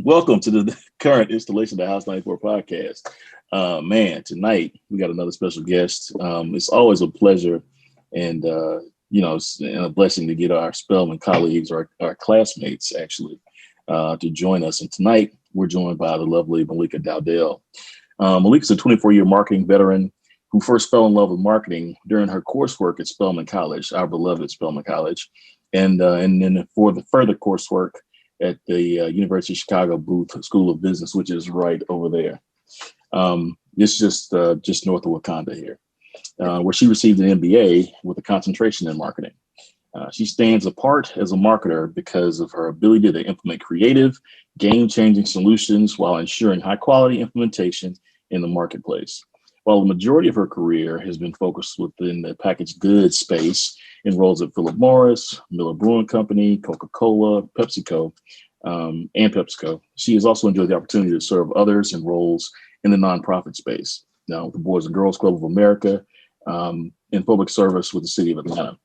Welcome to the current installation of the House 94 podcast. Man, tonight we got another special guest. It's always a pleasure and, it's a blessing to get our Spelman colleagues, our classmates, actually, to join us. And tonight we're joined by the lovely Malaika Dowdell. Malika's a 24-year marketing veteran who first fell in love with marketing during her coursework at Spelman College, our beloved Spelman College, and then for the further coursework at the University of Chicago Booth School of Business, which is right over there. It's just north of Wakanda here, where she received an MBA with a concentration in marketing. She stands apart as a marketer because of her ability to implement creative, game-changing solutions while ensuring high-quality implementation in the marketplace. While the majority of her career has been focused within the packaged goods space in roles at Philip Morris, Miller Brewing Company, Coca-Cola, PepsiCo, and PepsiCo, she has also enjoyed the opportunity to serve others in roles in the nonprofit space. Now, the Boys and Girls Club of America, in public service with the city of Atlanta.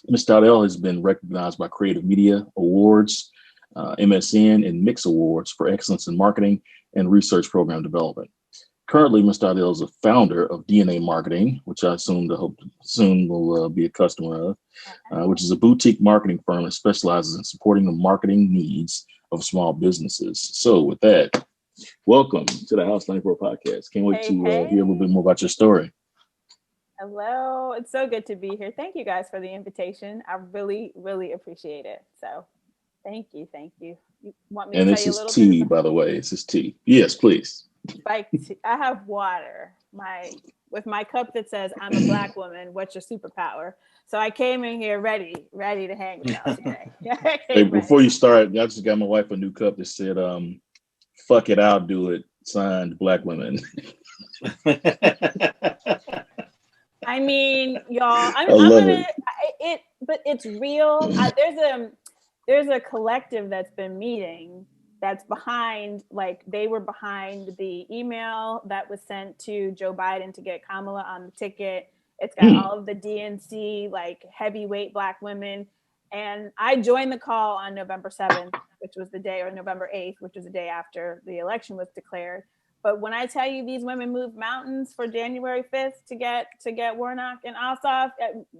Ms. Dowdell has been recognized by Creative Media Awards, MSN, and Mix Awards for excellence in marketing and research program development. Currently, Ms. Dowdell is a founder of DNA Marketing, which I hope soon will be a customer of, which is a boutique marketing firm that specializes in supporting the marketing needs of small businesses. So with that, welcome to the House 94 podcast. Can't wait to hear a little bit more about your story. Hello. It's so good to be here. Thank you guys for the invitation. I really, really appreciate it. So thank you. You want me to tell you a little bit? And this is tea, by the way. This is tea. Yes, please. I have water with my cup that says I'm a Black woman. What's your superpower? So I came in here ready to hang it out today. Hey, before you start, I just got my wife a new cup that said, "Fuck it, I'll do it." Signed, Black women. I mean, y'all. I'm gonna it, but it's real. There's a collective that's been meeting. That's behind, they were behind the email that was sent to Joe Biden to get Kamala on the ticket. It's got all of the DNC, heavyweight Black women. And I joined the call on November 7th, which was the day, or November 8th, which was the day after the election was declared. But when I tell you these women moved mountains for January 5th to get Warnock and Ossoff,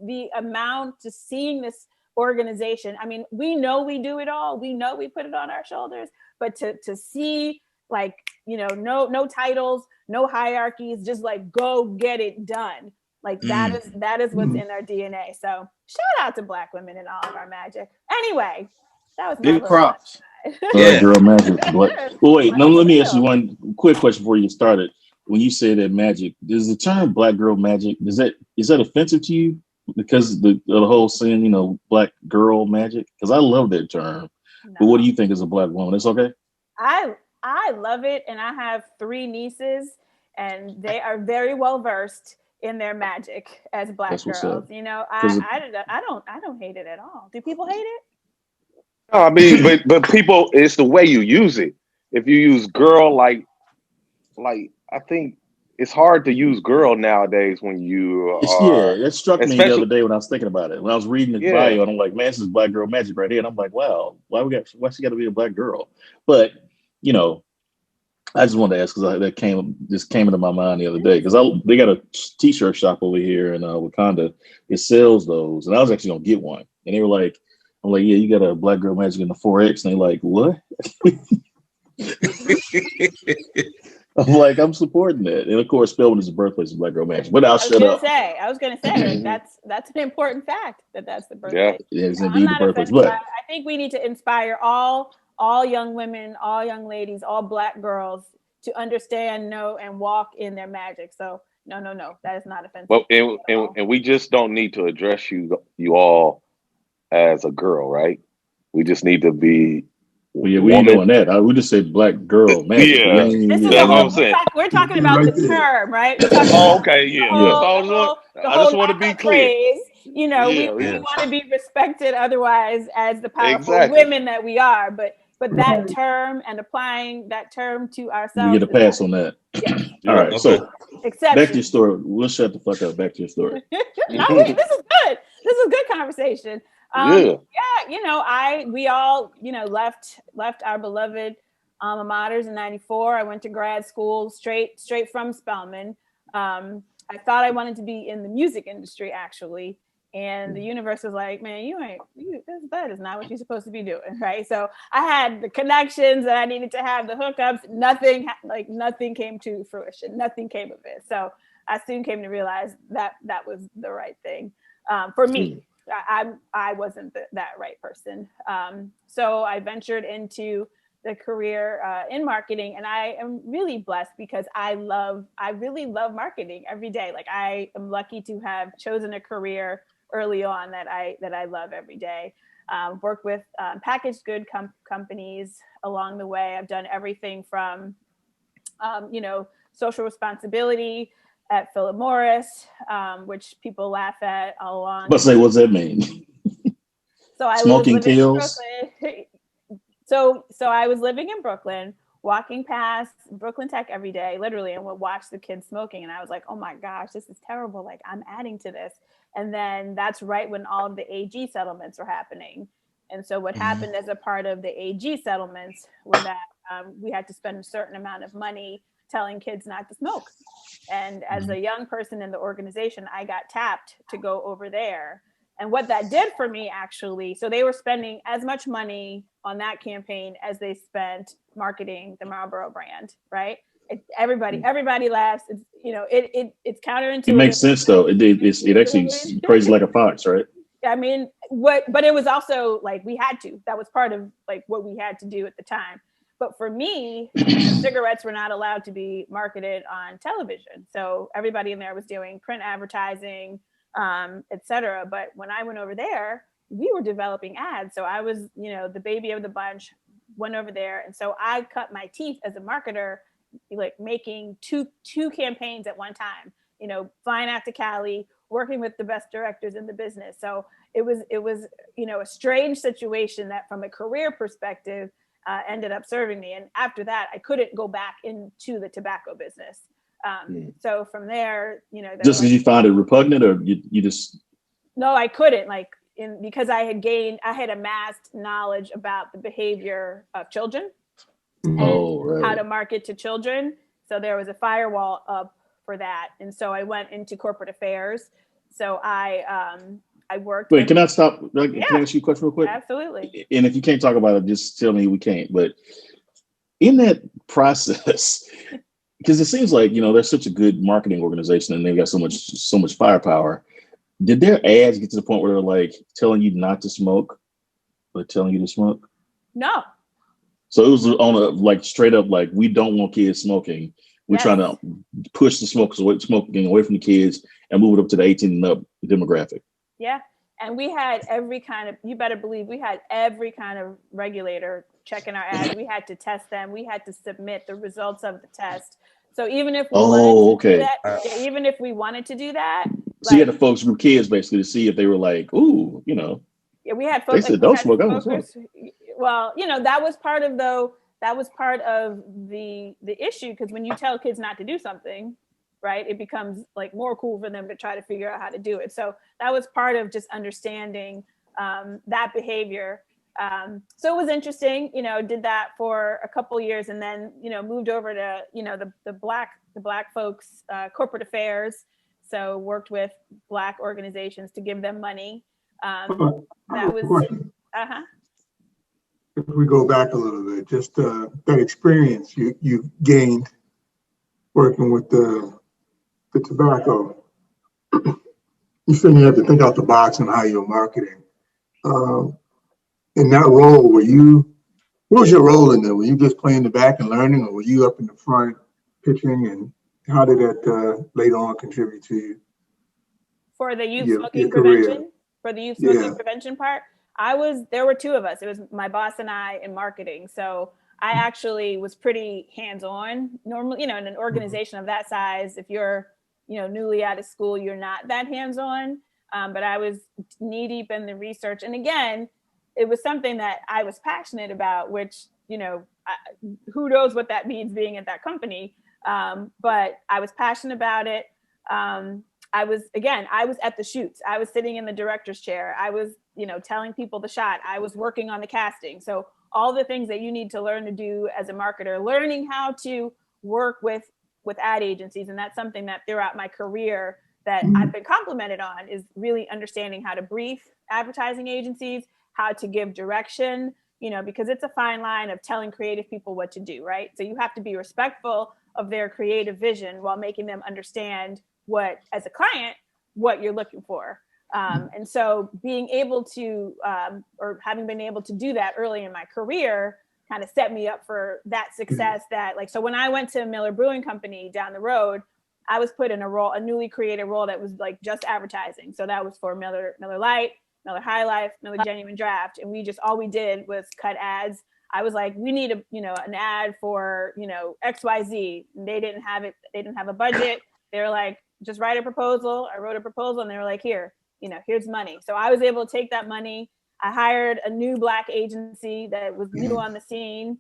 the amount to seeing this organization, I mean, we know we do it all. We know we put it on our shoulders. But to see no titles, no hierarchies, just go get it done. That is what's in our DNA. So shout out to Black women in all of our magic. Anyway, that was my big props. Black girl magic. Well, wait, let me ask you one quick question before you get started. When you say that magic, does the term Black girl magic, is that offensive to you? Because the whole saying, Black girl magic? Because I love that term. No. But what do you think as a Black woman? It's okay? I love it, and I have 3 nieces, and they are very well versed in their magic as Black girls. I don't hate it at all. Do people hate it? No, I mean, but people, it's the way you use it. If you use girl, like I think it's hard to use girl nowadays when you are. Yeah, that struck me the other day when I was thinking about it. When I was reading the bio, and I'm like, man, this is Black girl magic right here. And I'm like, wow, why she got to be a Black girl? But I just wanted to ask because that came into my mind the other day because they got a t-shirt shop over here in Wakanda. It sells those, and I was actually gonna get one. And they were like, I'm like, yeah, you got a Black girl magic in the 4X, and they like, what? I'm like, I'm supporting that. And of course, Spelman is the birthplace of Black girl magic. But I was gonna say that's an important fact that's the birthplace. Yeah, it's indeed the birthplace. But I think we need to inspire all young women, all young ladies, all Black girls to understand, know, and walk in their magic. So no, that is not offensive. Well, and we just don't need to address you all as a girl, right? We just need to be. Well, yeah, we ain't doing that. We just said Black girl magic. Yeah, that's what I'm saying. We're talking about the term, right? Okay, yeah. I just want to be clear. Phrase. We want to be respected otherwise as the powerful women that we are. But that term and applying that term to ourselves. We get a pass on that. Yeah. All right. So Exception. Back to your story. We'll shut the fuck up. Back to your story. No, wait, this is good. This is good conversation. We all, left our beloved alma maters in 94. I went to grad school straight from Spelman. I thought I wanted to be in the music industry, actually. And the universe was like, man, that is not what you're supposed to be doing, right? So I had the connections that I needed to have, the hookups. Nothing came to fruition. Nothing came of it. So I soon came to realize that was the right thing for me. I wasn't that right person. So I ventured into the career in marketing, and I am really blessed because I really love marketing every day. Like, I am lucky to have chosen a career early on that I love every day. Worked with packaged good companies along the way. I've done everything from, social responsibility at Philip Morris, which people laugh at all along. But say, what's that mean? So I Smoking was living kills. in Brooklyn. So I was living in Brooklyn, walking past Brooklyn Tech every day, literally, and would watch the kids smoking. And I was like, oh my gosh, this is terrible. Like, I'm adding to this. And then that's right when all of the AG settlements were happening. And so what happened as a part of the AG settlements was that we had to spend a certain amount of money telling kids not to smoke. And as a young person in the organization, I got tapped to go over there. And what that did for me, actually, so they were spending as much money on that campaign as they spent marketing the Marlboro brand, right? Everybody laughs. It's counterintuitive. It makes sense, though. It actually prays like a fox, right? I mean, but it was also like we had to. That was part of like what we had to do at the time. But for me, cigarettes were not allowed to be marketed on television. So everybody in there was doing print advertising, et cetera. But when I went over there, we were developing ads. So I was, the baby of the bunch, went over there. And so I cut my teeth as a marketer, like making two campaigns at one time, flying out to Cali, working with the best directors in the business. So it was, a strange situation that from a career perspective, ended up serving me. And after that, I couldn't go back into the tobacco business. So from there, just because you found it repugnant, or you just... No, I couldn't, because I had amassed knowledge about the behavior of children and how to market to children. So there was a firewall up for that. And so I went into corporate affairs. So I worked. Wait, can I stop? Can I ask you a question real quick? Absolutely. And if you can't talk about it, just tell me we can't. But in that process, because it seems like, they're such a good marketing organization and they've got so much firepower. Did their ads get to the point where they're like telling you not to smoke, but telling you to smoke? No. So it was on a straight up, we don't want kids smoking. We're trying to push the smoking away from the kids and move it up to the 18 and up demographic. Yeah. And we had every kind of, you better believe we had every kind of regulator checking our ads. We had to test them. We had to submit the results of the test. So even if we wanted to do that, so you had the focus group kids basically to see if they were like, ooh, Yeah, we had folks. They said don't smoke. I don't smoke. Well, that was part of the issue, because when you tell kids not to do something, right, it becomes more cool for them to try to figure out how to do it. So that was part of just understanding that behavior. So it was interesting, did that for a couple of years, and then, moved over to, the black folks, corporate affairs. So worked with Black organizations to give them money. That was, If we go back a little bit, just that experience you gained working with the tobacco, you certainly have to think out the box on how you're marketing. In that role, what was your role in there? Were you just playing the back and learning, or were you up in the front pitching? And how did that later on contribute to you? For the youth smoking prevention? For the youth smoking prevention part? There were two of us. It was my boss and I in marketing. So I actually was pretty hands-on. Normally, in an organization of that size, if you're, newly out of school, you're not that hands-on. But I was knee deep in the research. And again, it was something that I was passionate about, which, who knows what that means being at that company. But I was passionate about it. I was at the shoots. I was sitting in the director's chair. I was, telling people the shot. I was working on the casting. So all the things that you need to learn to do as a marketer, learning how to work with ad agencies. And that's something that throughout my career that I've been complimented on, is really understanding how to brief advertising agencies, how to give direction, because it's a fine line of telling creative people what to do, right? So you have to be respectful of their creative vision while making them understand what, as a client, what you're looking for. And so being able to, or having been able to do that early in my career kind of set me up for that success so when I went to Miller Brewing Company down the road, I was put in a newly created role that was like just advertising. So that was for Miller Lite, Miller High Life, Miller Genuine Draft. And all we did was cut ads. I was like, we need an ad for, XYZ. And they didn't have it. They didn't have a budget. They were like, just write a proposal. I wrote a proposal and they were like, here's money. So I was able to take that money. I hired a new Black agency that was new on the scene,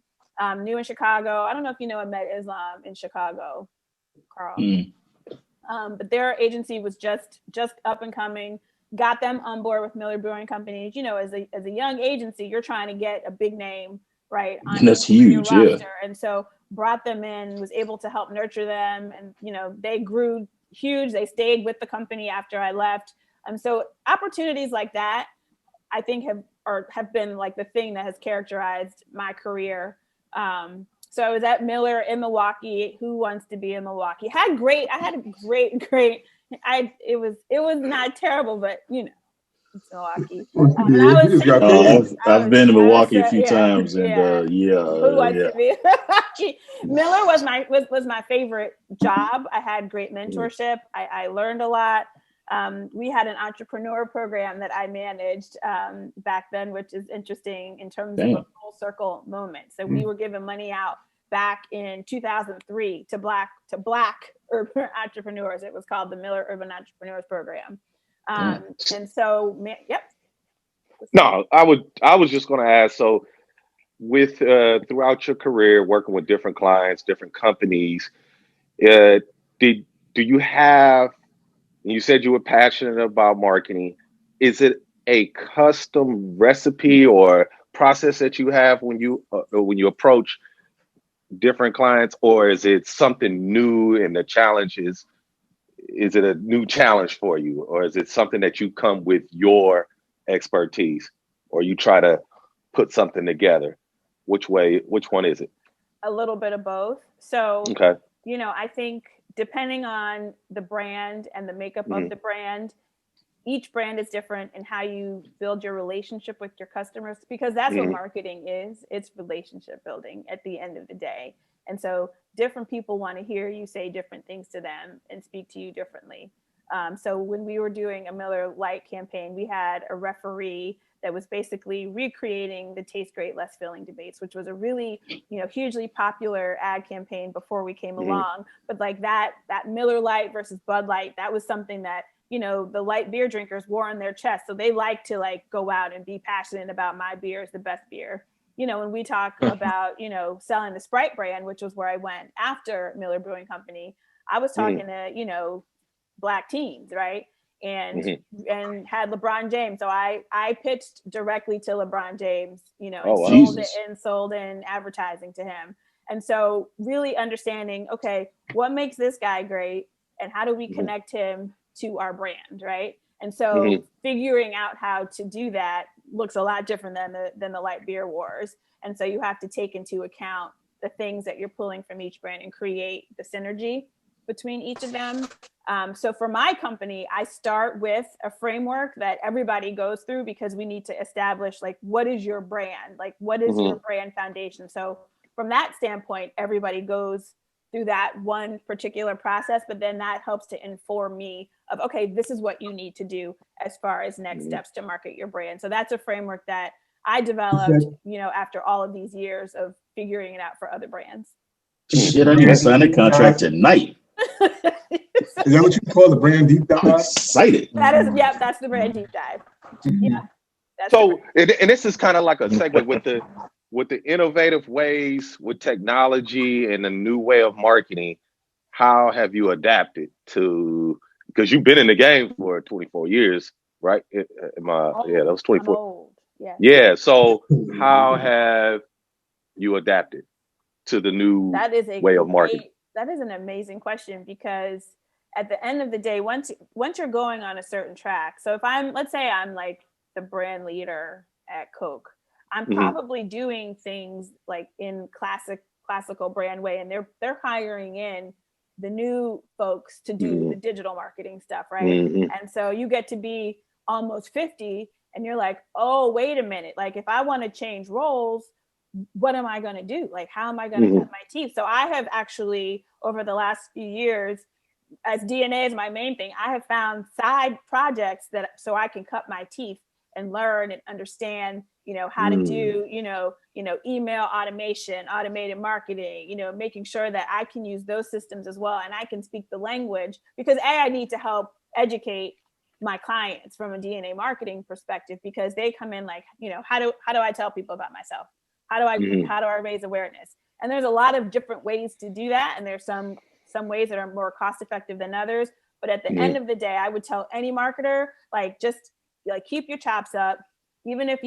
new in Chicago. I don't know if you know Ahmed Islam in Chicago, Carl. But their agency was just up and coming. Got them on board with Miller Brewing Company. As a young agency, you're trying to get a big name, right? And that's huge, yeah. And so brought them in, was able to help nurture them, and they grew huge. They stayed with the company after I left. So opportunities like that, I think have been like the thing that has characterized my career. So I was at Miller in Milwaukee. Who wants to be in Milwaukee? I had a great. It was not terrible, but it's Milwaukee. I've been to Milwaukee a few times, and Who wants to be in Milwaukee? Miller was my favorite job. I had great mentorship. I learned a lot. We had an entrepreneur program that I managed back then, which is interesting in terms of a full circle moment. So we were giving money out back in 2003 to black urban entrepreneurs. It was called the Miller Urban Entrepreneurs Program. And so, yep. No, I was just going to ask. So, with throughout your career working with different clients, different companies, do you have? You said you were passionate about marketing. Is it a custom recipe or process that you have when you approach different clients, or is it something new and the challenge is it a new challenge for you, or is it something that you come with your expertise, or you try to put something together? Which one is it? A little bit of both. So, okay. I think depending on the brand and the makeup of the brand, each brand is different in how you build your relationship with your customers, because that's what marketing is. It's relationship building at the end of the day. And so different people want to hear you say different things to them and speak to you differently. So when we were doing a Miller Lite campaign, we had a referee that was basically recreating the Taste Great, Less Filling debates, which was a really, hugely popular ad campaign before we came along. But like that Miller Lite versus Bud Light, that was something that, the light beer drinkers wore on their chest. So they like to go out and be passionate about my beer is the best beer. When we talk about, selling the Sprite brand, which was where I went after Miller Brewing Company, I was talking to, Black teens, right? And had LeBron James. So I pitched directly to LeBron James, and sold in advertising to him. And so really understanding, okay, what makes this guy great and how do we connect him to our brand, right? And so figuring out how to do that looks a lot different than the light beer wars. And so you have to take into account the things that you're pulling from each brand and create the synergy between each of them. So for my company, I start with a framework that everybody goes through, because we need to establish what is your brand? What is your brand foundation? So from that standpoint, everybody goes through that one particular process, but then that helps to inform me of, okay, this is what you need to do as far as next steps to market your brand. So that's a framework that I developed, after all of these years of figuring it out for other brands. Shit, I need to sign a contract tonight. Is that what you call the brand deep dive? I'm excited. That's the brand deep dive. Yeah. So, and this is kind of like a segue with the innovative ways with technology and the new way of marketing. How have you adapted to? Because you've been in the game for 24 years, right? That was 24. Yeah. So how have you adapted to the new way of marketing? That is an amazing question, because at the end of the day, once you're going on a certain track, so if let's say I'm like the brand leader at Coke, I'm probably doing things like in classical brand way, and they're hiring in the new folks to do the digital marketing stuff, right? And so you get to be almost 50 and you're like, oh, wait a minute, like if I want to change roles, what am I going to do? Like, how am I going to cut my teeth? So I have actually, over the last few years, as DNA is my main thing, I have found side projects so I can cut my teeth and learn and understand, how to do, email automation, automated marketing, making sure that I can use those systems as well. And I can speak the language, because I need to help educate my clients from a DNA marketing perspective, because they come in like, how do I tell people about myself? How do I raise awareness? And there's a lot of different ways to do that. And there's some ways that are more cost effective than others. But at the end of the day, I would tell any marketer, like, just like keep your chops up. Even if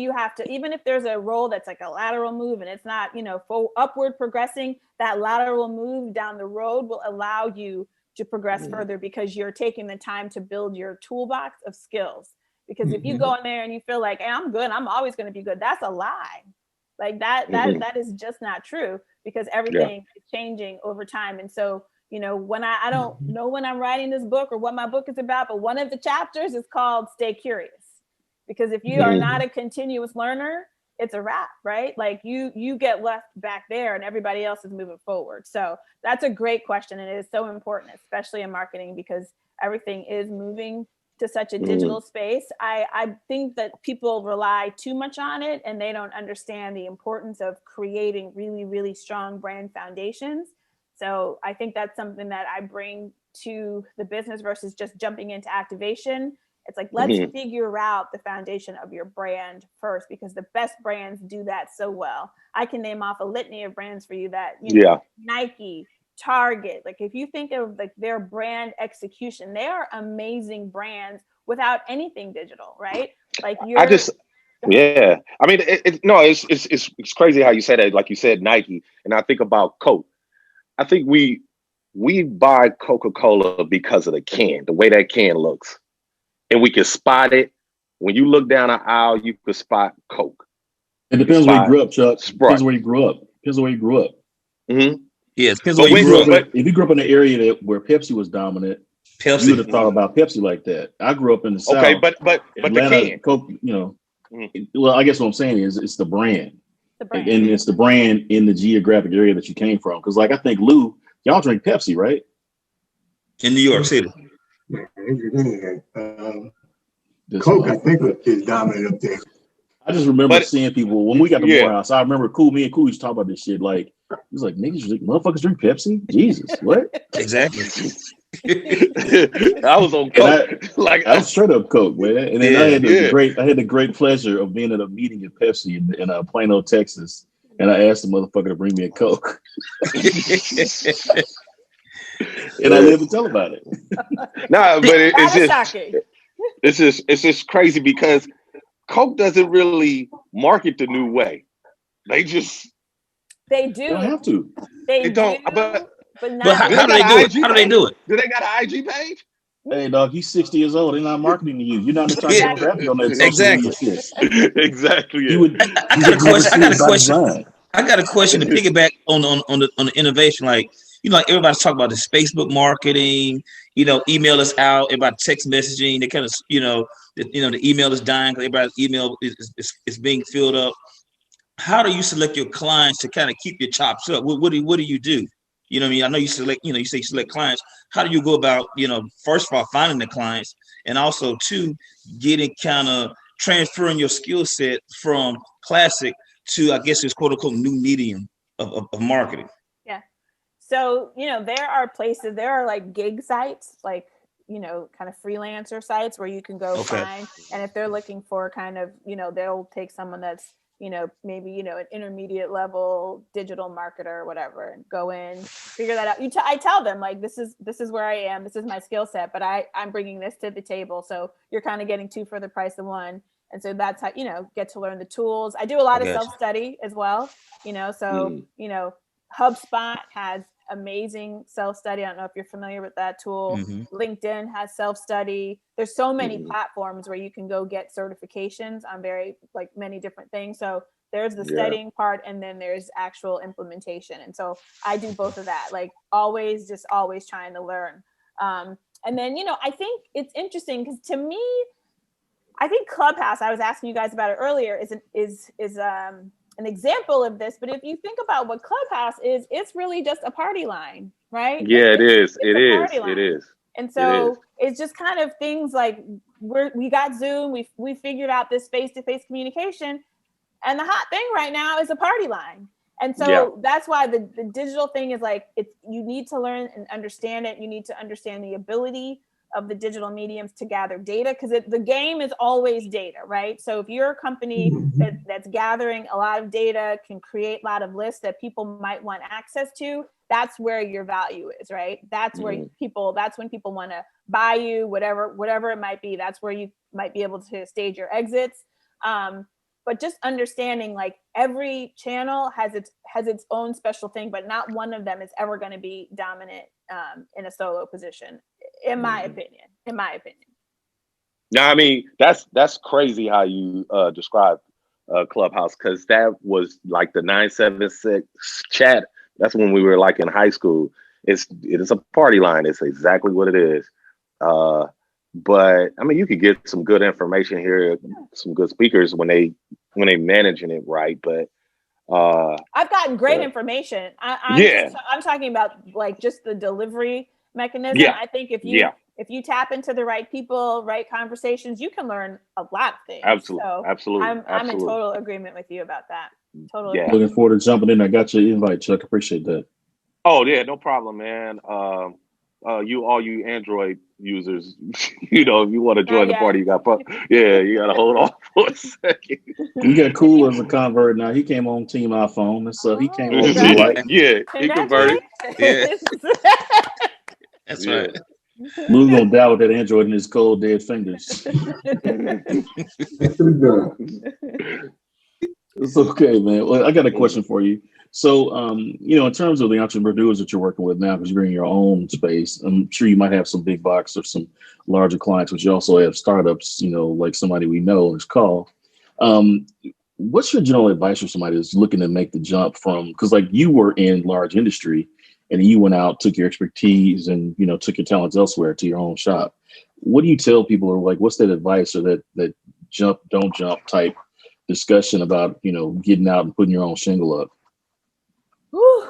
there's a role that's like a lateral move and it's not, full upward progressing, that lateral move down the road will allow you to progress further, because you're taking the time to build your toolbox of skills. Because if you go in there and you feel like, hey, I'm good, I'm always going to be good, that's a lie. Like that is just not true, because everything is changing over time. And so, when I don't know when I'm writing this book or what my book is about, but one of the chapters is called Stay Curious. Because if you are not a continuous learner, it's a wrap, right? Like you get left back there and everybody else is moving forward. So that's a great question. And it is so important, especially in marketing, because everything is moving to such a digital space. I think that people rely too much on it and they don't understand the importance of creating really, really strong brand foundations. So I think that's something that I bring to the business versus just jumping into activation. It's like, let's figure out the foundation of your brand first, because the best brands do that so well. I can name off a litany of brands for you that, Nike, Target, like if you think of like their brand execution, they are amazing brands without anything digital, right? Like I mean, it's crazy how you said that. Like you said, Nike, and I think about Coke. I think we buy Coca-Cola because of the can, the way that can looks, and we can spot it. When you look down an aisle, you can spot Coke. It depends where you grew up, Chuck. Depends where you grew up. Yeah, it depends where you grew up. If you grew up in an area where Pepsi was dominant, you would have thought about Pepsi like that. I grew up in the South. Okay, but Atlanta, the can. Coke, well, I guess what I'm saying is it's the brand. And it's the brand in the geographic area that you came from. Because, like, I think Lou, y'all drink Pepsi, right? In New York City. Coke, I think, is dominant up there. I just remember seeing people when we got to Morehouse. I remember me and Cool used to talk about this shit. Like, he was like, motherfuckers drink Pepsi? Jesus, what? Exactly. I was on Coke. I was straight up Coke, man. And then I had the great pleasure of being at a meeting at Pepsi in Plano, Texas. And I asked the motherfucker to bring me a Coke. And I live to tell about it. Nah, but it's just crazy because Coke doesn't really market the new way. They do. They don't have to. They don't. But how do they do it? How do they do it? Do they got an IG page? Hey, dog, he's 60 years old. They're not marketing to you. You're not in the target demographic on that social media shit. Exactly. I got a question to piggyback on the innovation. Like, like everybody's talking about this Facebook marketing, email us out, everybody text messaging. They kind of, the email is dying because everybody's email is being filled up. How do you select your clients to kind of keep your chops up? What do you do? You know what I mean? I know you select, you say you select clients. How do you go about, first of all, finding the clients, and also two, getting kind of transferring your skill set from classic to, I guess, this quote unquote new medium of marketing? Yeah. So, there are places, there are like gig sites, like, kind of freelancer sites where you can go find, and if they're looking for kind of, they'll take someone that's, maybe, an intermediate level digital marketer or whatever, and go in, figure that out. I tell them, like, this is where I am. This is my skill set, but I'm bringing this to the table. So you're kind of getting two for the price of one. And so that's how, get to learn the tools. I do a lot of self-study as well, so, HubSpot has amazing self-study. I don't know if you're familiar with that tool. LinkedIn has self-study. There's so many platforms where you can go get certifications on many different things. So there's the studying part, and then there's actual implementation. And so I do both of that, always trying to learn. And then, I think it's interesting because to me, I think Clubhouse, I was asking you guys about it earlier, is an example of this. But if you think about what Clubhouse is, it's really just a party line, right? Yeah, it is. And so it's just kind of things like we got Zoom, we figured out this face-to-face communication, and the hot thing right now is a party line. And so that's why the digital thing is you need to learn and understand it. You need to understand the ability of the digital mediums to gather data, because the game is always data, right? So if you're a company that's gathering a lot of data, can create a lot of lists that people might want access to, that's where your value is, right? That's where that's when people want to buy you, whatever it might be. That's where you might be able to stage your exits. But just understanding every channel has its own special thing, but not one of them is ever going to be dominant in a solo position, in my opinion. Yeah, I mean, that's crazy how you describe Clubhouse, because that was like the 976 chat. That's when we were in high school. It is a party line. It's exactly what it is. But I mean, you could get some good information here, some good speakers when they managing it right. But I've gotten great information. I'm talking about just the delivery mechanism. Yeah. I think if you tap into the right people, right conversations, you can learn a lot of things. Absolutely. I'm in total agreement with you about that. Totally. Yeah. Looking forward to jumping in. I got your invite, Chuck. Appreciate that. Oh yeah, no problem, man. All you Android users, if you want to join the party, you got to hold on for a second. We got Cool as a convert now. He came on Team iPhone, and so he came on to like. Yeah, he converted. Yeah, that's right. Lou's gonna die with that Android in his cold dead fingers. It's okay, man. Well, I got a question for you. So, in terms of the entrepreneurs that you're working with now, because you're in your own space, I'm sure you might have some big box or some larger clients, but you also have startups, like somebody we know is called. What's your general advice for somebody that's looking to make the jump from, because you were in large industry and you went out, took your expertise and, took your talents elsewhere to your own shop. What do you tell people, or what's that advice, or that jump, don't jump type discussion about, getting out and putting your own shingle up? Whew.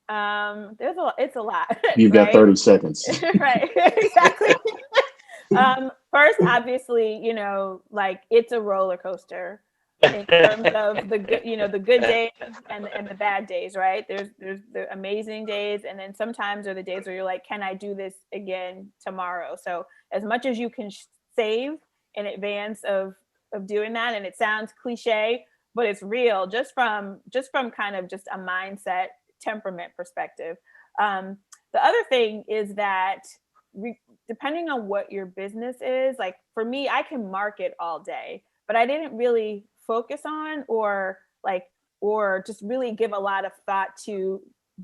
It's a lot. You've got 30 seconds. Right, exactly. First, obviously, it's a roller coaster in terms of the good days and the bad days, right? There's the amazing days, and then sometimes are the days where you're like, can I do this again tomorrow? So as much as you can save in advance of doing that, and it sounds cliche, but it's real, just from kind of just a mindset, temperament perspective. The other thing is that depending on what your business is, for me, I can market all day, but I didn't really focus on or just really give a lot of thought to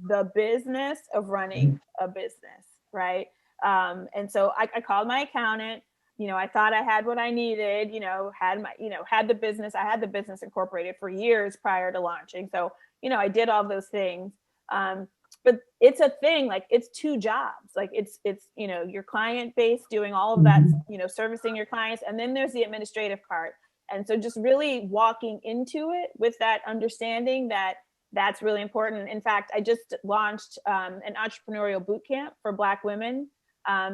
the business of running a business, right? And so I called my accountant. I thought I had what I needed, had the business. I had the business incorporated for years prior to launching. So, I did all those things. But it's a thing, it's two jobs. It's your client base, doing all of that, servicing your clients. And then there's the administrative part. And so just really walking into it with that understanding that that's really important. In fact, I just launched an entrepreneurial boot camp for Black women.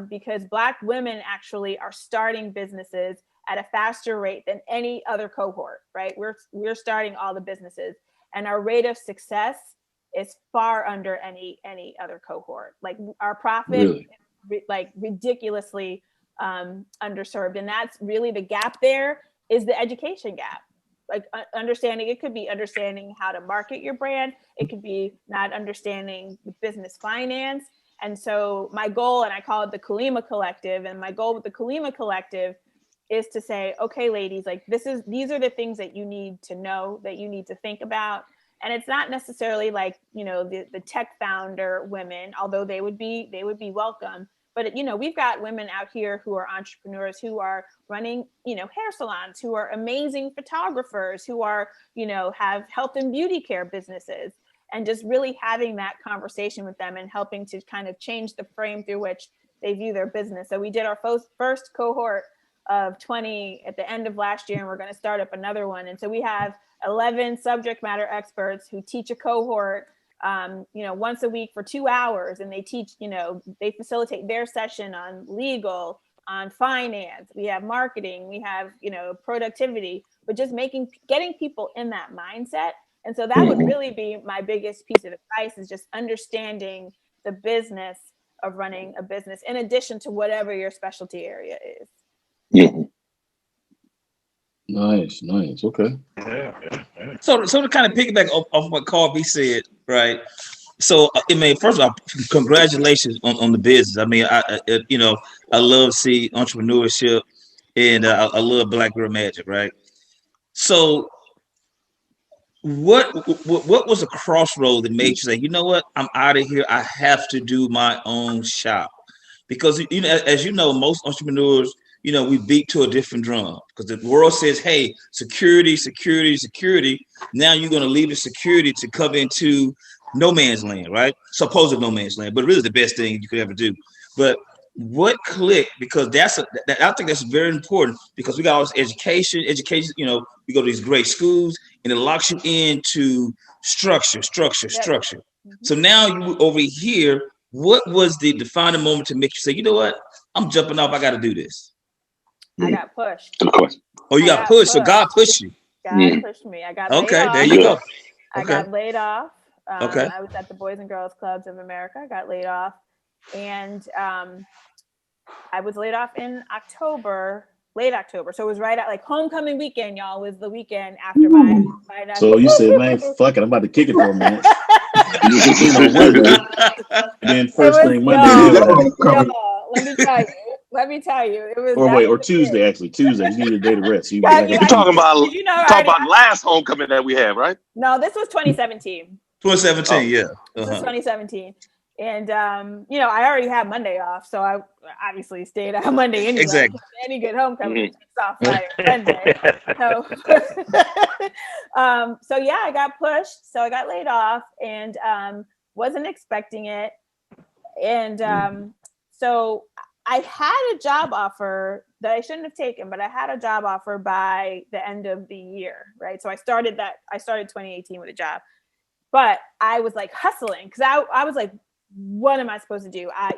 Because Black women actually are starting businesses at a faster rate than any other cohort, right? We're starting all the businesses, and our rate of success is far under any other cohort. Our profit is ridiculously underserved, and that's really the gap. There is the education gap. Understanding, it could be understanding how to market your brand. It could be not understanding the business finance. And so my goal, and I call it the Kalima Collective, and my goal with the Kalima Collective is to say, okay, ladies, like these are the things that you need to know, that you need to think about. And it's not necessarily like, you know, the tech founder women, although they would be welcome. But, you know, we've got women out here who are entrepreneurs, who are running, you know, hair salons, who are amazing photographers, who are, you know, have health and beauty care businesses, and just really having that conversation with them and helping to kind of change the frame through which they view their business. So we did our first cohort of 20 at the end of last year, and we're going to start up another one. And so we have 11 subject matter experts who teach a cohort, you know, once a week for 2 hours, and they teach, you know, they facilitate their session on legal, on finance. We have marketing, we have, you know, productivity, but just getting people in that mindset. And so that would really be my biggest piece of advice, is just understanding the business of running a business in addition to whatever your specialty area is. Mm-hmm. Nice. Okay. So to kind of piggyback off what Carl B said, right? So, I mean, first of all, congratulations on the business. I mean, you know, I love see entrepreneurship, and I love Black Girl Magic, right? So, what was a crossroad that made you say, you know what, I'm out of here. I have to do my own shop, because you know, as you know, most entrepreneurs, you know, we beat to a different drum because the world says, hey, security. Now you're going to leave the security to come into no man's land, right? Supposed no man's land, but really the best thing you could ever do. But what clicked? Because I think that's very important, because we got all this education, you know, we go to these great schools and it locks you into structure. Mm-hmm. So now you over here, what was the defining moment to make you say, you know what, I'm jumping off, I got to do this? I got pushed. Of course. Oh, you got pushed. So God pushed you. God pushed me. I got laid off. Okay, there you go. I got laid off. Okay. I was at the Boys and Girls Clubs of America. I got laid off. And I was laid off in late October. So it was right at like homecoming weekend, y'all, was the weekend after my So you said, man, fuck it, I'm about to kick it for a minute. Then first thing Monday. Let me tell you, it was. Or Tuesday, actually. Tuesday, you need a day to rest. You're talking about last homecoming that we had, right? No, this was 2017. 2017, yeah. This was 2017. And, you know, I already had Monday off, so I obviously stayed out Monday anyway. Exactly. Any good homecoming takes off Monday. So yeah, I got pushed. So I got laid off and wasn't expecting it. And so I had a job offer that I shouldn't have taken, but I had a job offer by the end of the year, right? So I started 2018 with a job, but I was like hustling because I was like, what am I supposed to do? I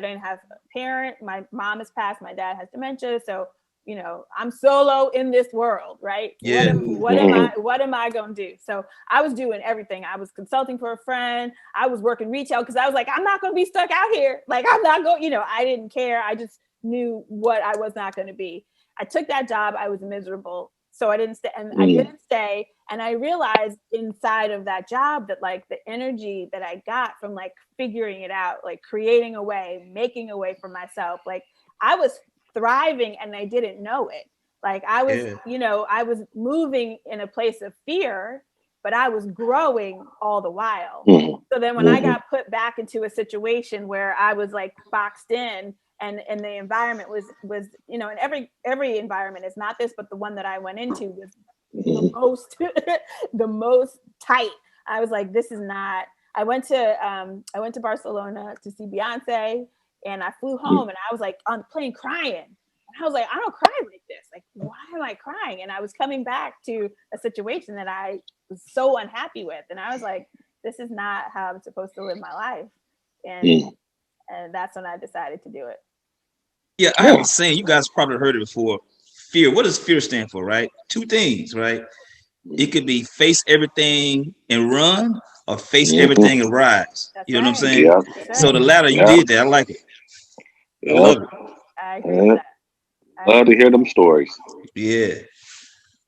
don't have a parent. My mom has passed. My dad has dementia. So, you know, I'm solo in this world, right? Yeah. What am I going to do? So I was doing everything. I was consulting for a friend. I was working retail because I was like, I'm not going to be stuck out here. Like, I'm not going, you know, I didn't care. I just knew what I was not going to be. I took that job. I was miserable. So I didn't stay, and I didn't stay. And I realized inside of that job that like the energy that I got from like figuring it out, like creating a way, making a way for myself, like I was thriving and I didn't know it. Like I was, you know, I was moving in a place of fear, but I was growing all the while. So then when I got put back into a situation where I was like boxed in, and the environment was, you know, and every environment is not this, but the one that I went into was the most tight. I was like, this is not. I went to Barcelona to see Beyonce, and I flew home, and I was like on the plane crying. And I was like, I don't cry like this. Like, why am I crying? And I was coming back to a situation that I was so unhappy with, and I was like, this is not how I'm supposed to live my life. And that's when I decided to do it. Yeah, I haven't seen, you guys probably heard it before. Fear. What does fear stand for, right? Two things, right? It could be face everything and run, or face everything and rise. That's you know right. what I'm saying? Yeah. So the latter, you did that. I like it. I love it. I agree with that. Love to hear them stories. Yeah.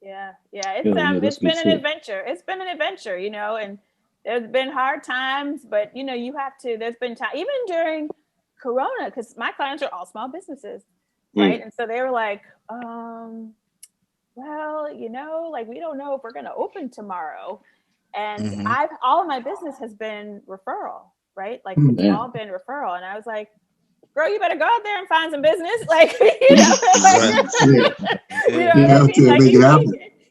Yeah. It's been an adventure. It's been an adventure, you know, and there's been hard times, but you know, there's been time even during Corona, because my clients are all small businesses. right? And so they were like, well, like we don't know if we're going to open tomorrow. And all of my business has been referral, right? Like it's all been referral. And I was like, girl, you better go out there and find some business. Like, you know what I mean? Like,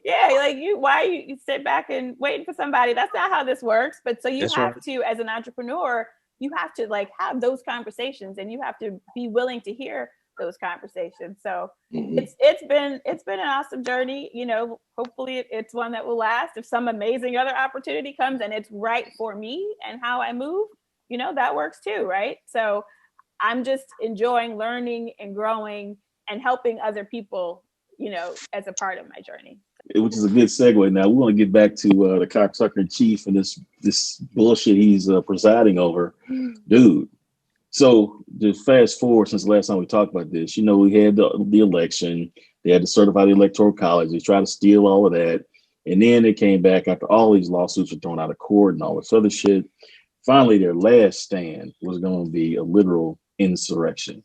like why you sit back and waiting for somebody? That's not how this works. But so you have to, as an entrepreneur, you have to like have those conversations, and you have to be willing to hear those conversations. So it's been an awesome journey. Hopefully it's one that will last. If some amazing other opportunity comes and it's right for me and how I move, that works too, right? So I'm just enjoying learning and growing and helping other people, as a part of my journey. Which is a good segue. Now we want to get back to the cocksucker in chief and this bullshit he's presiding over, dude. So just fast forward since the last time we talked about this, we had the election. They had to certify the electoral college. They tried to steal all of that, and then they came back after all these lawsuits were thrown out of court and all this other shit. Finally, their last stand was going to be a literal insurrection,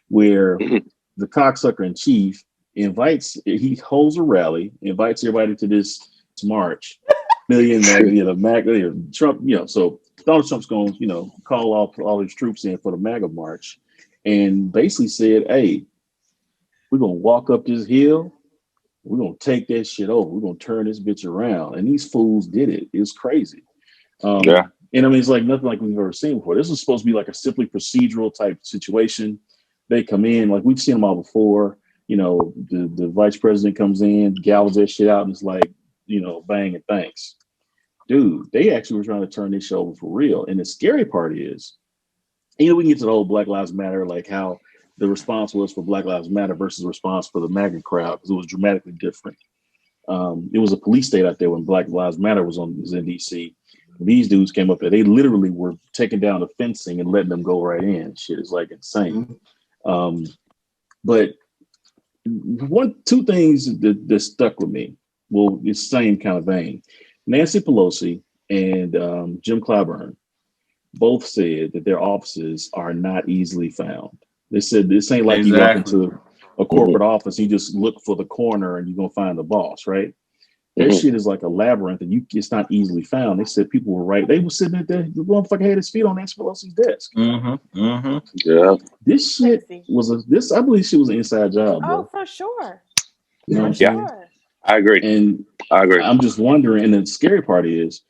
where the cocksucker in chief he holds a rally, invites everybody to this march, MAGA, Trump, so Donald Trump's going to, call all his troops in for the MAGA march, and basically said, hey, we're going to walk up this hill. We're going to take that shit over. We're going to turn this bitch around. And these fools did it. It was crazy. And I mean, it's like nothing like we've ever seen before. This was supposed to be like a simply procedural type situation. They come in, like we've seen them all before. The vice president comes in, gavels that shit out, and it's like, bang and thanks. Dude, they actually were trying to turn this show over for real. And the scary part is, we can get to the whole Black Lives Matter, like how the response was for Black Lives Matter versus the response for the MAGA crowd, because it was dramatically different. It was a police state out there when Black Lives Matter was in DC. These dudes came up there. They literally were taking down the fencing and letting them go right in. Shit is like insane. But two things that stuck with me. Well, it's the same kind of vein. Nancy Pelosi and Jim Clyburn both said that their offices are not easily found. They said this ain't like you walk into a corporate office, you just look for the corner and you're gonna find the boss, right? Their shit is like a labyrinth, and it's not easily found. They said people were right. They were sitting at the motherfucker had his feet on Nancy Pelosi's desk. Yeah. This shit I believe she was an inside job, bro. Oh, for sure. Sure. I agree. And I'm just wondering, and the scary part is,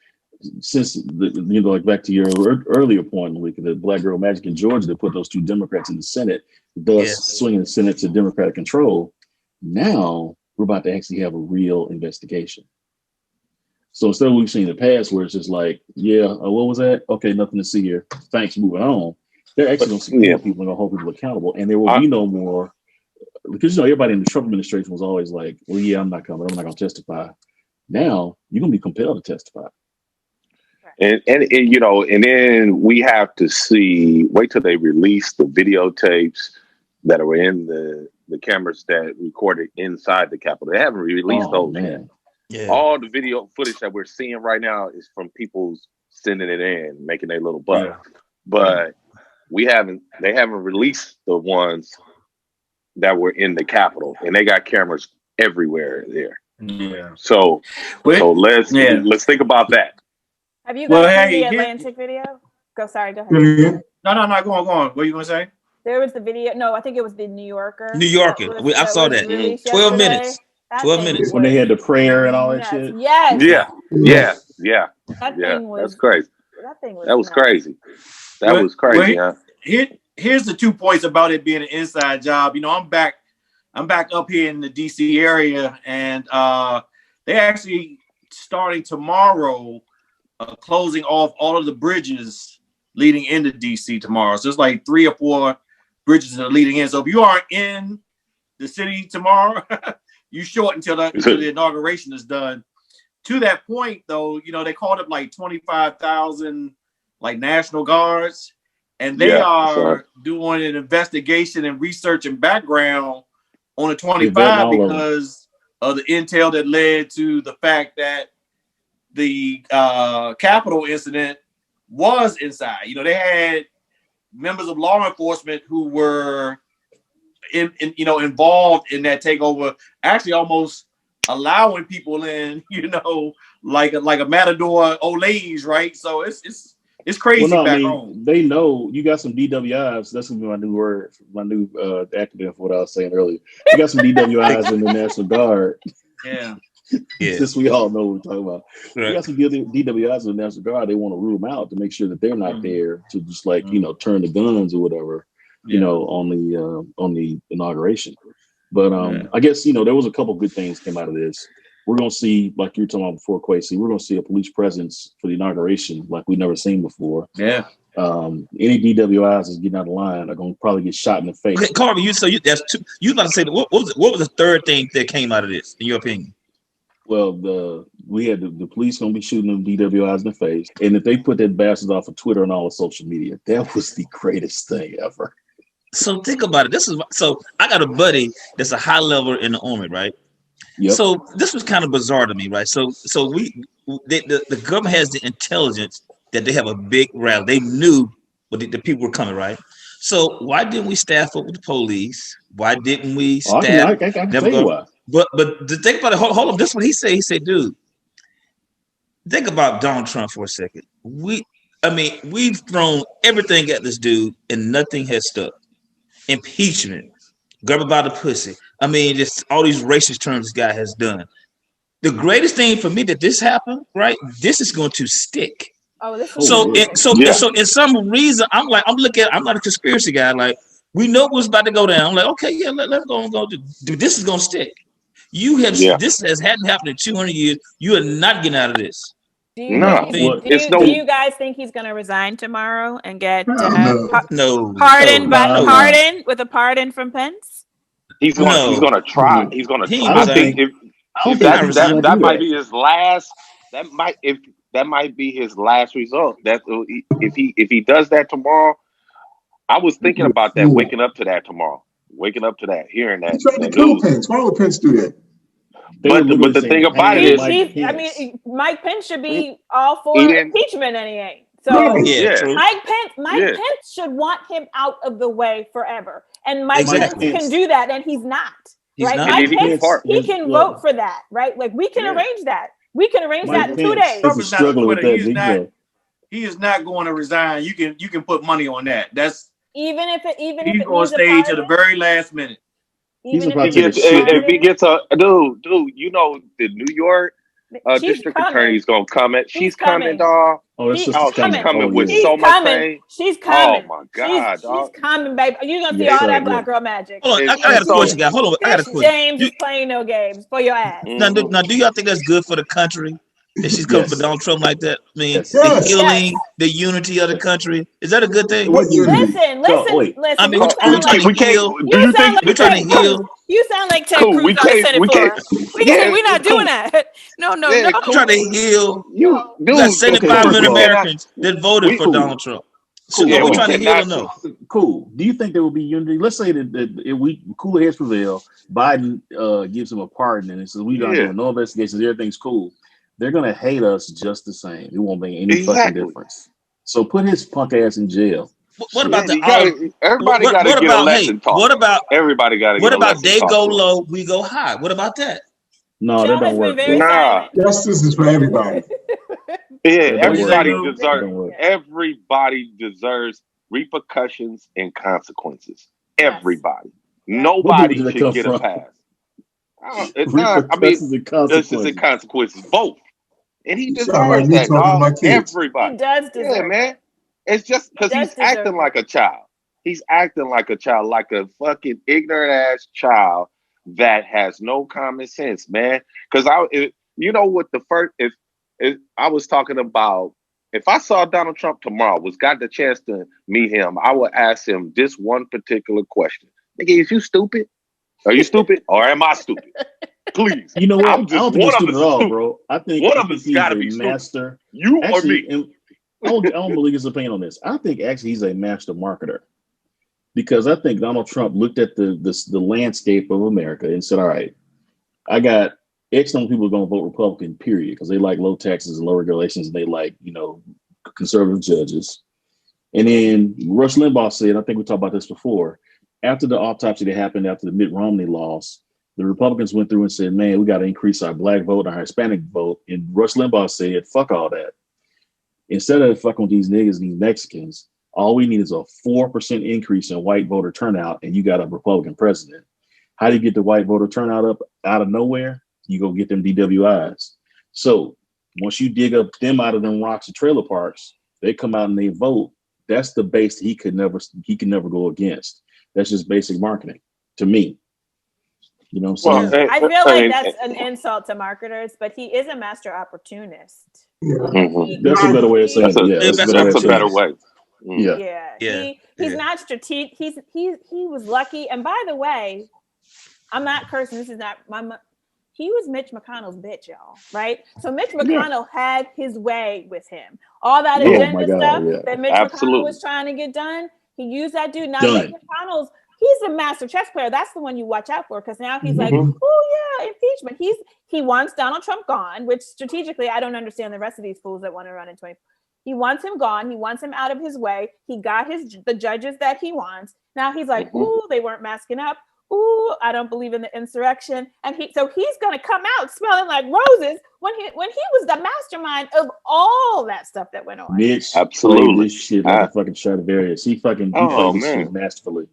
since like back to your earlier point, Malika, the Black Girl Magic in Georgia that put those two Democrats in the Senate, thus swinging the Senate to Democratic control. Now we're about to actually have a real investigation. So instead of what we've seen in the past, where it's just like, what was that? Okay, nothing to see here. Thanks, moving on. They're actually going to support people and going to hold people accountable, and there will be no more. Because everybody in the Trump administration was always like, well, I'm not coming. I'm not going to testify. Now you're going to be compelled to testify. And then we have to wait till they release the videotapes that are in the cameras that recorded inside the Capitol. They haven't released those yet. Yeah. All the video footage that we're seeing right now is from people sending it in, making their little buck. Yeah. But they haven't released the ones that were in the Capitol, and they got cameras everywhere there. Yeah. So let's think about that. Have you guys seen the Atlantic video? Go ahead. No, go on. What are you gonna say? There was the video. No, I think it was the New Yorker. I saw that. 12 minutes. 12 minutes. When they had the prayer and all that shit. Yes. Yeah. That's crazy. That was crazy. That was crazy, huh? Here's the 2 points about it being an inside job. I'm back up here in the DC area, and they're actually starting tomorrow, closing off all of the bridges leading into DC tomorrow. So it's like 3 or 4 bridges that are leading in. So if you aren't in the city tomorrow, you short until the inauguration is done. To that point, though, they called up like 25,000 like National Guards, and they are doing an investigation and research and background on the 25 because of the intel that led to the fact that the Capitol incident was inside. They had members of law enforcement who were involved in that takeover, actually almost allowing people in, like a Matador Olays, right? So it's crazy. Well, no, back home. They know you got some DWIs. That's gonna be my new word, my new acronym for what I was saying earlier. You got some DWIs in the National Guard. Yeah. Since we all know what we're talking about. Right. You got some DWIs in the National Guard. They want to rule them out to make sure that they're not there to just turn the guns or whatever, on the inauguration. But I guess there was a couple good things came out of this. We're gonna see, like you were talking about before, Quasi, we're gonna see a police presence for the inauguration like we've never seen before. Yeah. Any DWIs is getting out of line are gonna probably get shot in the face. Okay, Carver, that's two. You about to say what was the third thing that came out of this, in your opinion? Well, we had the police gonna be shooting them DWIs in the face, and if they put that bastards off of Twitter and all of social media, that was the greatest thing ever. So think about it. So I got a buddy that's a high level in the Army, right? Yep. So this was kind of bizarre to me, right? So the government has the intelligence that they have a big rally. They knew the people were coming, right? So why didn't we staff up with the police? Why didn't we staff? I can tell you why. But the thing about it, hold on. This is what he said. He said, dude, think about Donald Trump for a second. We've thrown everything at this dude and nothing has stuck. Impeachment, grab about the pussy. Just all these racist terms this guy has done. The greatest thing for me that this happened, right? This is going to stick. Oh, this is so in some reason, I'm not a conspiracy guy. Like, we know what's about to go down. I'm like, okay, yeah, let's go and go. This is going to stick. This hadn't happened in 200 years. You are not getting out of this. Do you guys think he's going to resign tomorrow and get pardoned with a pardon from Pence? He's going to try. He's going to try. I think that might be his last. That might be his last result. That if he does that tomorrow, I was thinking about that. Waking up to that tomorrow. Waking up to that. Hearing that. He's trying to kill Pence. Why would Pence do that? But the thing about it is, Mike Pence should be all for impeachment, and he ain't. So Mike Pence should want him out of the way forever, and Mike Pence can do that, and he's not. Right? Mike Pence, he can vote for that, right? Like, we can arrange that. We can arrange that in 2 days. Trump is not he is not going to resign. You can put money on that. That's even if he's going to stay to the very last minute. If he gets the New York district attorney's gonna come at. She's coming, dog. She's coming with so much pain. She's coming. Oh my god, she's coming, baby. You're gonna see all that black girl magic. Hold on, I got a question, guys. Hold on, I got a question. James is playing no games for your ass. Now, do y'all think that's good for the country? That she's coming for Donald Trump like that? The healing, the unity of the country. Is that a good thing? Listen. We can't. Do you think we're trying to heal? You sound like Ted Cruz on the Senate floor. We're not doing that. No. We're trying to heal. You got 75 million Americans that voted for Donald Trump. So are we trying to heal or no? Cool. Do you think there will be unity? Let's say that if we cooler heads prevail, Biden gives him a pardon and it says we're not doing no investigations, everything's cool. They're gonna hate us just the same. It won't make any fucking difference. So put his punk ass in jail. What about everybody got to get a lesson taught? Everybody got to get a lesson taught. What about they go low, we go high? What about that? No, that don't work. Justice is for everybody. Everybody deserves repercussions and consequences. Everybody. Nobody should get a pass. It's not. This is the consequences. Both. And he deserves that, dog. Everybody. He does deserve it. Man. It's just because he's acting like a child. He's acting like a child, like a fucking ignorant ass child that has no common sense, man. Because I was talking about, if I saw Donald Trump tomorrow, got the chance to meet him, I would ask him this one particular question. Nigga, is you stupid? Are you stupid or am I stupid? Please. You know what? I don't think he's stupid at all, bro. I think one of us got to be master. You actually, or me? I don't believe his opinion on this. I think actually he's a master marketer, because I think Donald Trump looked at the landscape of America and said, all right, I got X number of people going to vote Republican, period, because they like low taxes and low regulations, and they like, conservative judges. And then Rush Limbaugh said, I think we talked about this before, after the autopsy that happened after the Mitt Romney loss, the Republicans went through and said, man, we got to increase our black vote, our Hispanic vote. And Rush Limbaugh said, fuck all that. Instead of fucking with these niggas, these Mexicans, all we need is a 4% increase in white voter turnout, and you got a Republican president. How do you get the white voter turnout up out of nowhere? You go get them DWIs. So once you dig up them out of them rocks and trailer parks, they come out and they vote. That's the base that he could never go against. That's just basic marketing to me. You know what I'm saying? I feel like that's an insult to marketers, but he is a master opportunist. Yeah. Mm-hmm. That's a better way of saying it. That's a better way. He's not strategic. He was lucky. And by the way, I'm not cursing. This is not he was Mitch McConnell's bitch, y'all. Right? So Mitch McConnell had his way with him. All that agenda stuff that Mitch McConnell was trying to get done, he used that dude. Now Mitch McConnell's he's a master chess player. That's the one you watch out for, because now he's like, oh yeah, impeachment. He wants Donald Trump gone, which strategically I don't understand the rest of these fools that want to run in 20. He wants him gone. He wants him out of his way. He got the judges that he wants. Now he's like, ooh, they weren't masking up. Ooh, I don't believe in the insurrection. And he's going to come out smelling like roses when he was the mastermind of all that stuff that went on. Mitch absolutely played this shit like a fucking Stradivarius. He played this shit masterfully.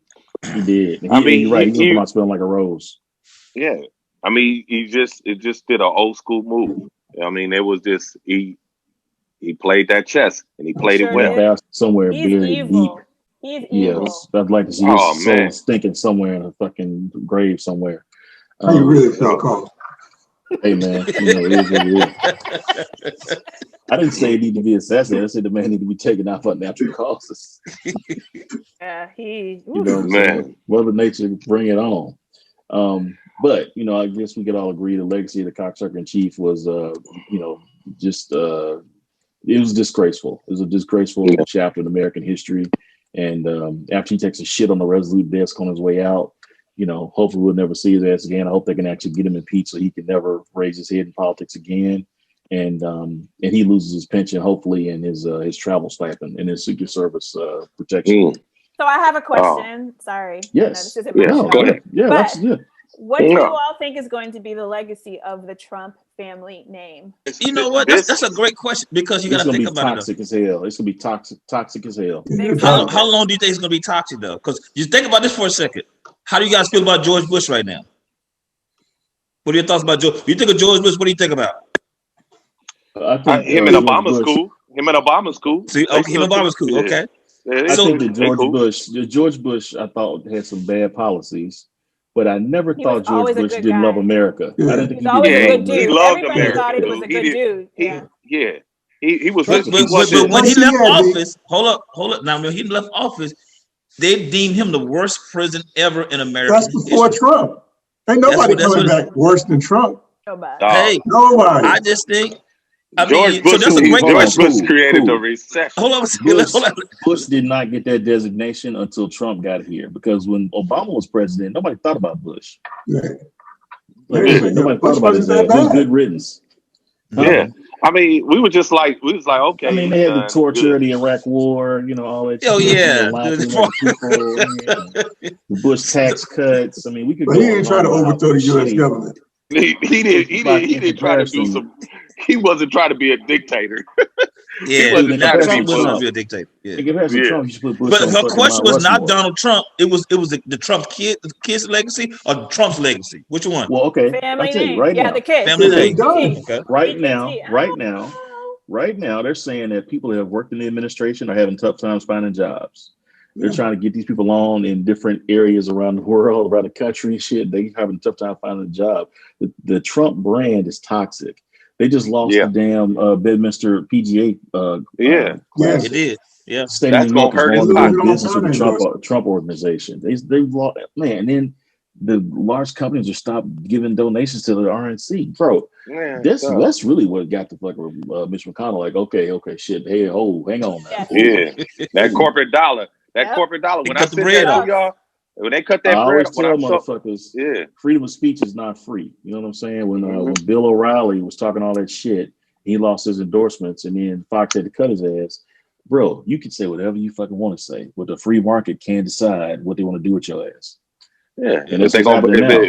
He did. And you're right. He's come out smelling like a rose. Yeah. I mean, it just did an old school move. I mean, it was just he played that chess and he played it well. Somewhere he's very evil. deep. He's evil. Yes, I'd like to see his soul stinking somewhere in a fucking grave somewhere. How you really feel, Carl? Hey man, it is what it is. I didn't say he need to be assassinated. I said the man need to be taken out for natural causes. Man, Mother Nature, bring it on. But I guess we could all agree the legacy of the cocksucker in chief was, it was disgraceful. It was a disgraceful chapter in American history. And after he takes a shit on the Resolute desk on his way out, hopefully we'll never see his ass again. I hope they can actually get him impeached so he can never raise his head in politics again. And he loses his pension, hopefully, and his travel stipend and his Secret Service protection. So I have a question. Sorry. Yes. Go ahead. Yeah, that's good. What do you all think is going to be the legacy of the Trump family name? You know what? That's a great question, because you got to think about it. Toxic as hell. It's gonna be toxic as hell. How long do you think it's gonna be toxic though? Because you think about this for a second. How do you guys feel about George Bush right now? What are your thoughts about George? You think of George Bush? What do you think about? Him and Obama school. Him and Obama school. See, him and Obama school. Okay. I think that George Bush, I thought had some bad policies. But I never thought George Bush didn't love America. I didn't think he loved America. Thought he was a good dude. He was. But when he left office, hold up. Now when he left office, they deemed him the worst president ever in America. That's before Trump. Ain't nobody coming back worse than Trump. Nobody. Hey, nobody. I just think. George Bush created the recession. Hold on. Bush did not get that designation until Trump got here, because when Obama was president, nobody thought about Bush. Nobody thought about his ass. It was good riddance. Yeah. I mean, we was like, okay. I mean, they had the torture, the Iraq War, all that. Oh yeah, the Bush tax cuts. I mean, we could. But he didn't try to overthrow the U.S. government. He didn't try to do some. He wasn't trying to be a dictator. Yeah, Trump wasn't be a dictator. But her question was not Donald Trump. It was the Trump kid's legacy or Trump's legacy. Which one? Well, okay. Family name. Now. The kids. Family name. Okay. Right now, they're saying that people that have worked in the administration are having tough times finding jobs. They're trying to get these people on in different areas around the world, around the country. Shit, they having a tough time finding a job. The Trump brand is toxic. They just lost the damn Bedminster PGA. Yes, it did. Yeah, that's gonna hurt his business with the Trump organization. They've lost, man. And then the large companies are stopped giving donations to the RNC, bro. Man, that's really what got the fucking Mitch McConnell like. Okay, shit. Hey, hang on now. Yeah, that corporate dollar. Corporate dollar. When I said that to y'all. When they cut that I bread, always tell motherfuckers, freedom of speech is not free. You know what I'm saying? When Bill O'Reilly was talking all that shit, he lost his endorsements, and then Fox had to cut his ass. bro, you can say whatever you fucking want to say, but the free market can decide what they want to do with your ass. Yeah, and that's what's happening now.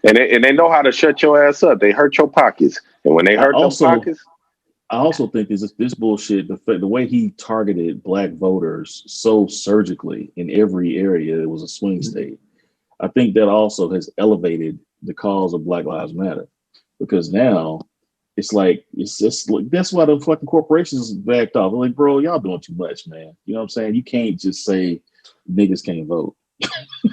And they know how to shut your ass up. They hurt your pockets, and when they hurt those pockets, I also think this bullshit. The way he targeted black voters so surgically in every area, it was a swing state. I think that also has elevated the cause of Black Lives Matter, because now it's like it's just like that's why the fucking corporations backed off. Like, bro, y'all doing too much, man. You know what I'm saying? You can't just say niggas can't vote.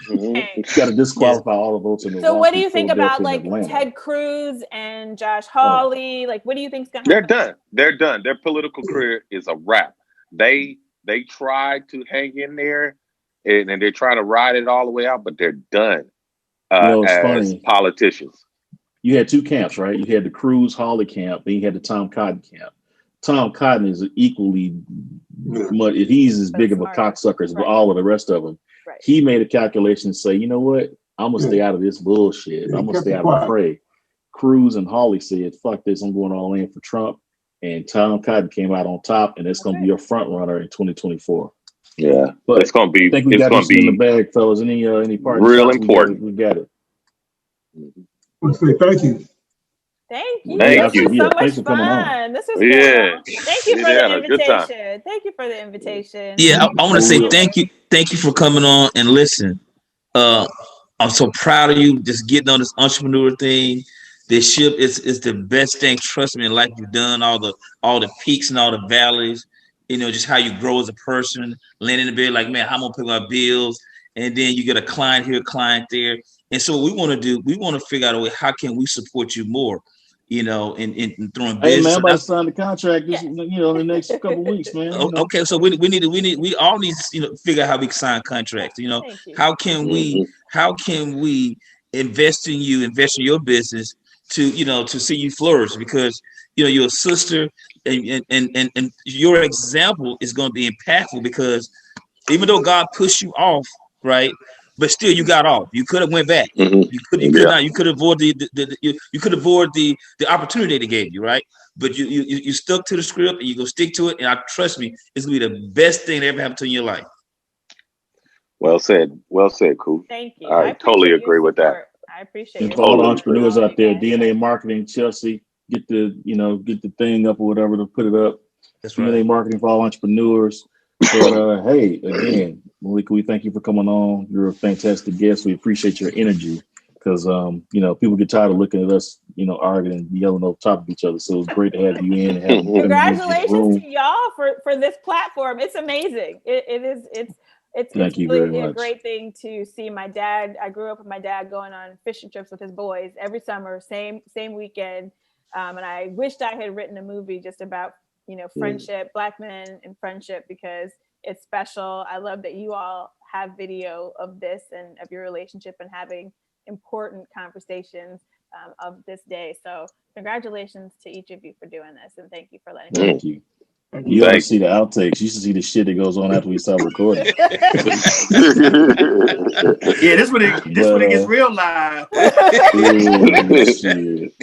You got to disqualify all the votes in the. So, what do you think about like Ted Cruz and Josh Hawley? Like, what do you think's gonna happen? They're done. Their political career is a wrap. They tried to hang in there, and they're trying to ride it all the way out, but they're done as funny. Politicians. You had two camps, right? You had the Cruz Hawley camp, then you had the Tom Cotton camp. Tom Cotton is equally much. He's as big of a cocksucker as all of the rest of them. Right. He made a calculation and say, you know what? I'm gonna stay out of this bullshit. I'm gonna stay out of the fray. Cruz and Hawley said, "Fuck this! I'm going all in for Trump." And Tom Cotton came out on top, and it's gonna be a front runner in 2024. Yeah, but it's gonna be. I think we got this in the bag, fellas. Any part? Real important. We got it. Let's say thank you. Thank you. Thank you. So much fun. This was cool. Thank you for the invitation. Thank you for the invitation. Yeah, I want to say thank you. Thank you for coming on and listen. I'm so proud of you just getting on this entrepreneur thing. This ship is the best thing. Trust me, in life you've done all the peaks and all the valleys. You know, just how you grow as a person. Laying in the bed like, man, how I'm gonna pay my bills, and then you get a client here, a client there. And so what we want to do, we want to figure out a way, how can we support you more? You know, in throwing business. Hey man, I'm about to sign the contract. In the next couple of weeks, man. Okay, so we all need to figure out how we can sign contracts. You know, how can we invest in you, invest in your business to see you flourish, because you're a sister, and your example is going to be impactful, because even though God pushed you off, right? But still, you got off. You could have went back. You could avoid the opportunity they gave you, right? But you stuck to the script, and you go stick to it. And trust me, it's gonna be the best thing that ever happened to you in your life. Well said, cool. Thank you. I totally agree with that. I appreciate it. All the entrepreneurs out there, DNA Marketing, Chelsea, get the thing up or whatever to put it up. That's right. DNA Marketing for all entrepreneurs. But hey, again, Malaika, we thank you for coming on. You're a fantastic guest. We appreciate your energy, because people get tired of looking at us, arguing and yelling over top of each other. So it's great to have you in. Congratulations to y'all for this platform. It's amazing. It's really a great thing to see. My dad, I grew up with my dad going on fishing trips with his boys every summer, same weekend. And I wished I had written a movie just about friendship, Black men and friendship, because it's special. I love that you all have video of this and of your relationship and having important conversations of this day. So congratulations to each of you for doing this, and thank you for letting me. Thank you. You ought to see the outtakes. You should see the shit that goes on after we start recording. Yeah, this when it gets real live. Shit.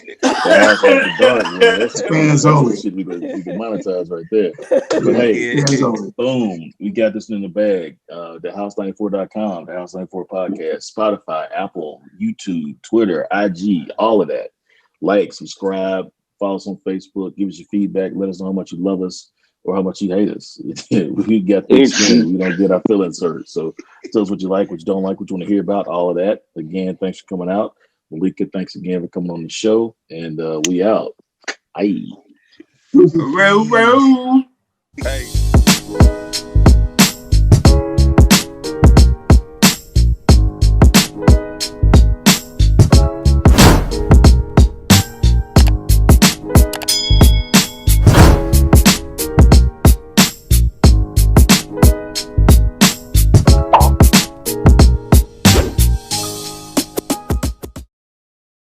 That's fans only. Shit we can monetize right there. But hey, boom, we got this in the bag. TheHouse94.com, the House 94 podcast, Spotify, Apple, YouTube, Twitter, IG, all of that. Like, subscribe, follow us on Facebook, give us your feedback, let us know how much you love us or how much you hate us. We got thick skin. We don't get our feelings hurt. So tell us what you like, what you don't like, what you want to hear about, all of that. Again, thanks for coming out. Malaika, thanks again for coming on the show. And we out. Aye. Row.